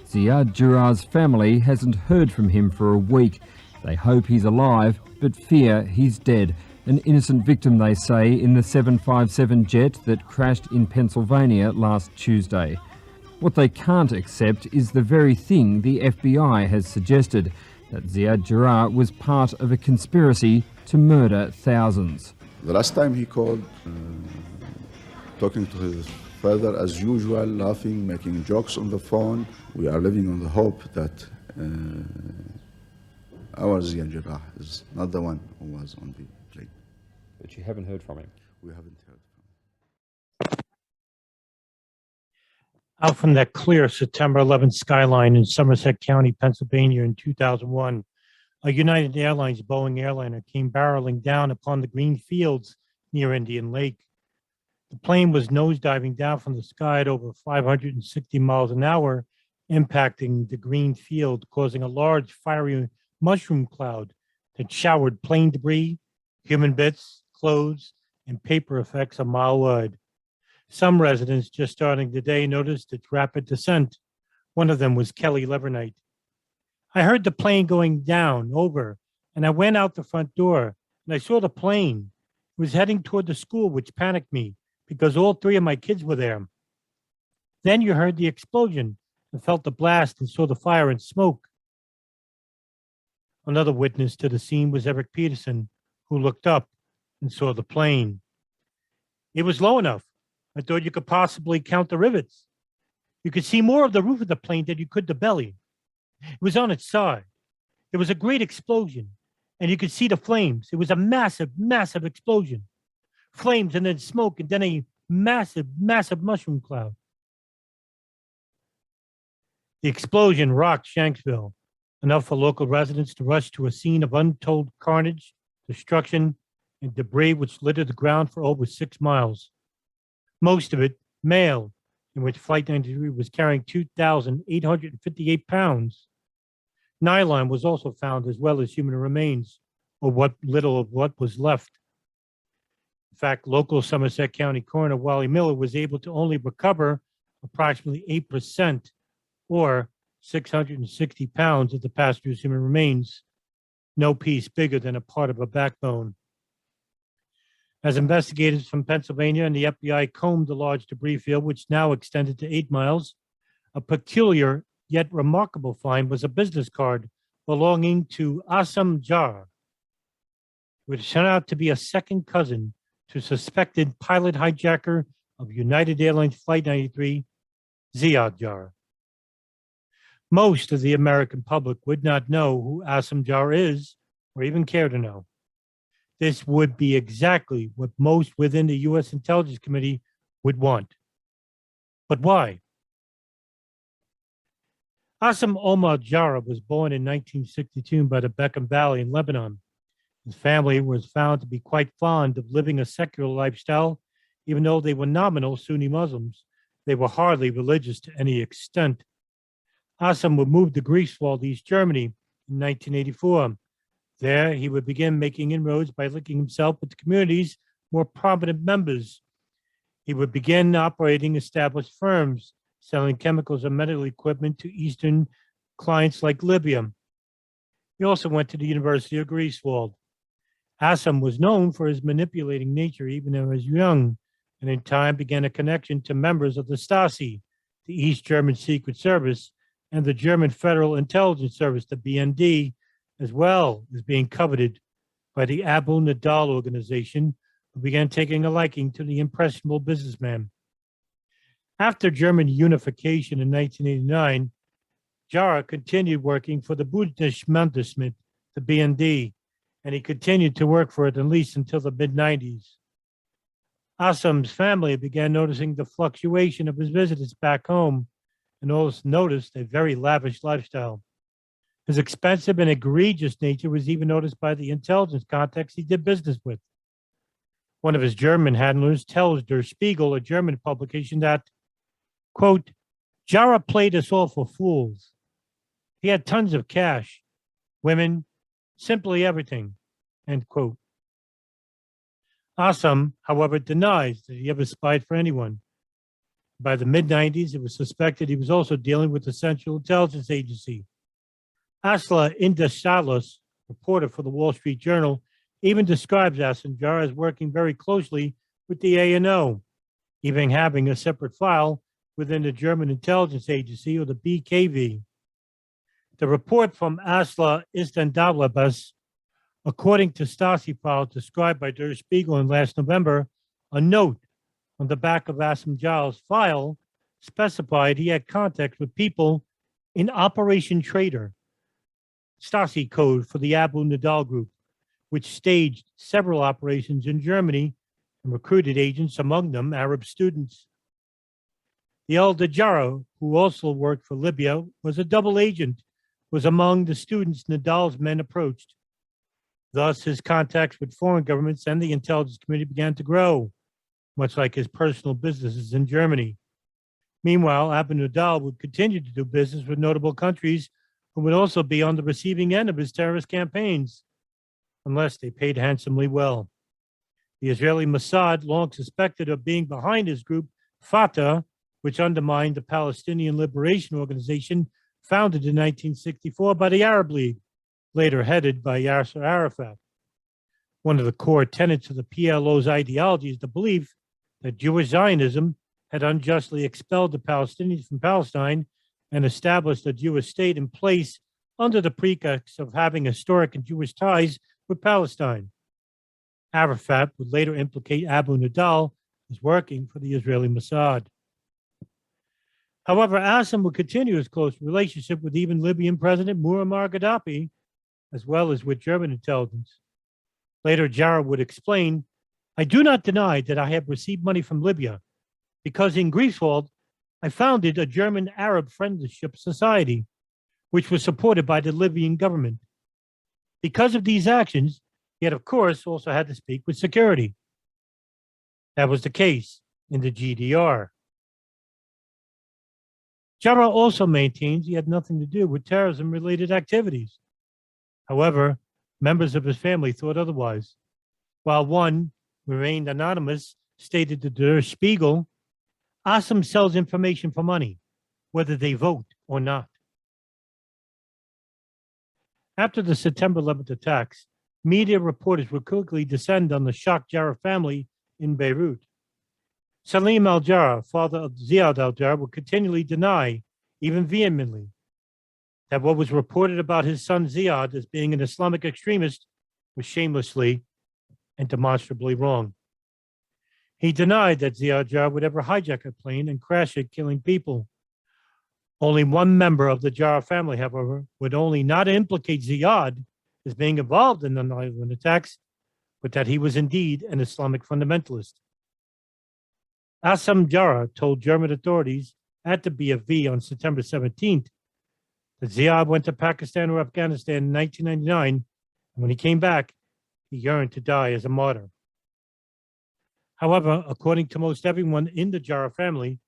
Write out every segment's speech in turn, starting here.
Ziad Jarrah's family hasn't heard from him for a week. They hope he's alive, but fear he's dead. An innocent victim, they say, in the 757 jet that crashed in Pennsylvania last Tuesday. What they can't accept is the very thing the FBI has suggested, that Ziad Jarrah was part of a conspiracy to murder thousands. The last time he called, talking to his father as usual, laughing, making jokes on the phone. We are living on the hope that our Ziad Jarrah is not the one who was on the plane. But you haven't heard from him? We haven't heard from him. Out from that clear September 11th skyline in Somerset County, Pennsylvania in 2001, a United Airlines Boeing airliner came barreling down upon the green fields near Indian Lake. The plane was nosediving down from the sky at over 560 miles an hour, impacting the green field, causing a large fiery mushroom cloud that showered plane debris, human bits, clothes, and paper effects a mile wide. Some residents just starting the day noticed its rapid descent. One of them was Kelly Levernite. I heard the plane going down, over, and I went out the front door, and I saw the plane. It was heading toward the school, which panicked me because all three of my kids were there. Then you heard the explosion and felt the blast and saw the fire and smoke. Another witness to the scene was Eric Peterson, who looked up and saw the plane. It was low enough. I thought you could possibly count the rivets. You could see more of the roof of the plane than you could the belly. It was on its side. There was a great explosion, and you could see the flames. It was a massive, massive explosion. Flames and then smoke, and then a massive, massive mushroom cloud. The explosion rocked Shanksville, enough for local residents to rush to a scene of untold carnage, destruction, and debris which littered the ground for over 6 miles. Most of it mail, in which Flight 93 was carrying 2,858 pounds. Nylon was also found, as well as human remains, or what little of what was left. In fact, local Somerset County coroner Wally Miller was able to only recover approximately 8%, or 660 pounds of the passenger's human remains, no piece bigger than a part of a backbone. As investigators from Pennsylvania and the FBI combed the large debris field, which now extended to 8 miles, a peculiar yet remarkable find was a business card belonging to Assem Jarrah, which turned out to be a second cousin to suspected pilot hijacker of United Airlines Flight 93, Ziad Jarrah. Most of the American public would not know who Assem Jarrah is, or even care to know. This would be exactly what most within the U.S. Intelligence Committee would want. But why? Assem Omar Jarrah was born in 1962 by the Bekaa Valley in Lebanon. His family was found to be quite fond of living a secular lifestyle, even though they were nominal Sunni Muslims. They were hardly religious to any extent. Assem would move to Greifswald, East Germany in 1984. There, he would begin making inroads by linking himself with the community's more prominent members. He would begin operating established firms, selling chemicals and medical equipment to Eastern clients like Libya. He also went to the University of Greifswald. Assem was known for his manipulating nature even when he was young, and in time began a connection to members of the Stasi, the East German Secret Service, and the German Federal Intelligence Service, the BND, as well as being coveted by the Abu Nidal Organization, who began taking a liking to the impressionable businessman. After German unification in 1989, Jarrah continued working for the Bundesmanagement, the BND, and he continued to work for it at least until the mid-90s. Assem's family began noticing the fluctuation of his visits back home and also noticed a very lavish lifestyle. His expensive and egregious nature was even noticed by the intelligence contacts he did business with. One of his German handlers tells Der Spiegel, a German publication, that, quote, Jarrah played us all for fools. He had tons of cash, women, simply everything, end quote. Assem, however, denies that he ever spied for anyone. By the mid-90s, it was suspected he was also dealing with the Central Intelligence Agency. Asla Indeshalos, reporter for the Wall Street Journal, even describes Assem Jarrah as working very closely with the ANO, even having a separate file within the German Intelligence Agency, or the BKV. The report from Asla Istandavlabas, according to Stasi files described by Der Spiegel in last November, a note on the back of Assem Jarrah's file specified he had contacts with people in Operation Trader, Stasi code for the Abu Nidal group, which staged several operations in Germany and recruited agents, among them Arab students. The elder Jarrah, who also worked for Libya, was a double agent, was among the students Nidal's men approached. Thus, his contacts with foreign governments and the intelligence community began to grow, much like his personal businesses in Germany. Meanwhile, Abu Nidal would continue to do business with notable countries who would also be on the receiving end of his terrorist campaigns, unless they paid handsomely well. The Israeli Mossad, long suspected of being behind his group, Fatah, which undermined the Palestinian Liberation Organization founded in 1964 by the Arab League, later headed by Yasser Arafat. One of the core tenets of the PLO's ideology is the belief that Jewish Zionism had unjustly expelled the Palestinians from Palestine and established a Jewish state in place under the pretext of having historic and Jewish ties with Palestine. Arafat would later implicate Abu Nidal as working for the Israeli Mossad. However, Assem would continue his close relationship with even Libyan President Muammar Gaddafi, as well as with German intelligence. Later, Jarrah would explain, "I do not deny that I have received money from Libya, because in Greifswald, I founded a German-Arab Friendship Society, which was supported by the Libyan government. Because of these actions, he had, of course, also had to speak with security. That was the case in the GDR. Jarrah also maintains he had nothing to do with terrorism-related activities. However, members of his family thought otherwise. While one remained anonymous, stated to Der Spiegel, Assem sells information for money, whether they vote or not. After the September 11th attacks, media reporters would quickly descend on the shocked Jarrah family in Beirut. Salim al-Jarrah, father of Ziad al-Jarrah, would continually deny, even vehemently, that what was reported about his son Ziad as being an Islamic extremist was shamelessly and demonstrably wrong. He denied that Ziad Jarrah would ever hijack a plane and crash it, killing people. Only one member of the Jarrah family, however, would only not implicate Ziad as being involved in the 9/11 attacks, but that he was indeed an Islamic fundamentalist. Assem Jarrah told German authorities at the BFV on September 17th that Ziad went to Pakistan or Afghanistan in 1999, and when he came back, he yearned to die as a martyr. However, according to most everyone in the Jarrah family,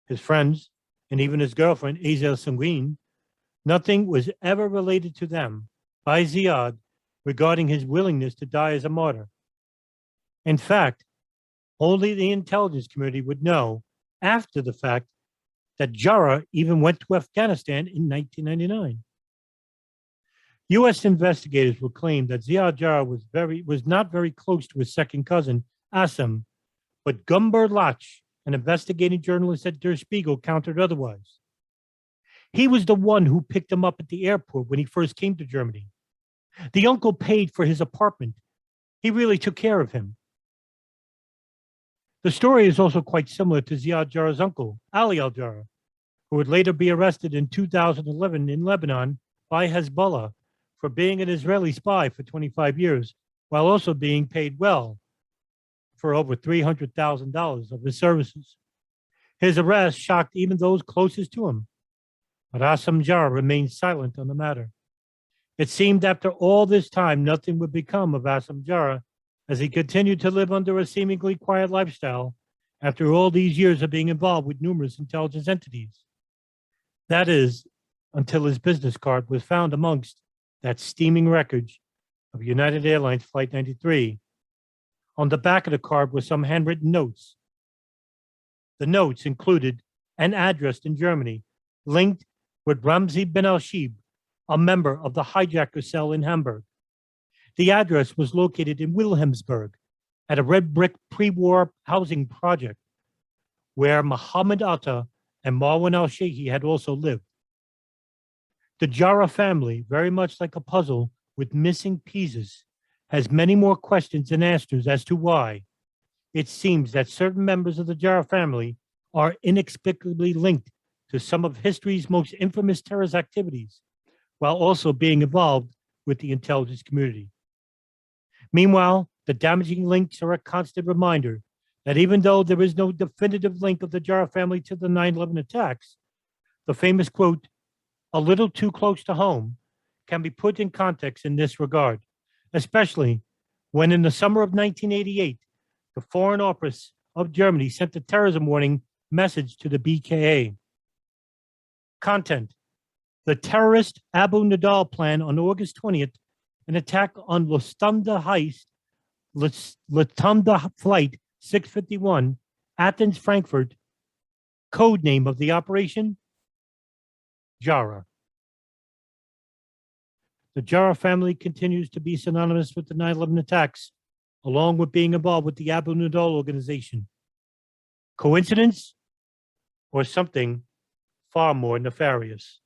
his friends, and even his girlfriend, Azel Sanguine, nothing was ever related to them by Ziad regarding his willingness to die as a martyr. In fact, only the intelligence community would know after the fact that Jarrah even went to Afghanistan in 1999. U.S. investigators will claim that Ziad Jarrah was not very close to his second cousin, Assem, but Gumber Lach, an investigating journalist at Der Spiegel, countered otherwise. He was the one who picked him up at the airport when he first came to Germany. The uncle paid for his apartment. He really took care of him. The story is also quite similar to Ziad Jarrah's uncle, Ali al-Jarrah, who would later be arrested in 2011 in Lebanon by Hezbollah for being an Israeli spy for 25 years, while also being paid well for over $300,000 of his services. His arrest shocked even those closest to him, but Assem Jarrah remained silent on the matter. It seemed after all this time, nothing would become of Assem Jarrah as he continued to live under a seemingly quiet lifestyle after all these years of being involved with numerous intelligence entities. That is, until his business card was found amongst that steaming wreckage of United Airlines Flight 93. On the back of the card were some handwritten notes. The notes included and addressed in Germany, linked with Ramzi bin al-Shib, a member of the hijacker cell in Hamburg. The address was located in Wilhelmsburg at a red brick pre-war housing project where Muhammad Atta and Marwan al-Sheikhi had also lived. The Jarrah family, very much like a puzzle with missing pieces, has many more questions than answers as to why it seems that certain members of the Jarrah family are inexplicably linked to some of history's most infamous terrorist activities, while also being involved with the intelligence community. Meanwhile, the damaging links are a constant reminder that even though there is no definitive link of the Jarrah family to the 9/11 attacks, the famous quote, "a little too close to home," can be put in context in this regard, especially when in the summer of 1988, the Foreign Office of Germany sent a terrorism warning message to the BKA. Content: the terrorist Abu Nidal plan on August 20th, an attack on Lufthansa Flight 651, Athens, Frankfurt. Code name of the operation, Jarrah. The Jarrah family continues to be synonymous with the 9/11 attacks, along with being involved with the Abu Nidal Organization. Coincidence or something far more nefarious?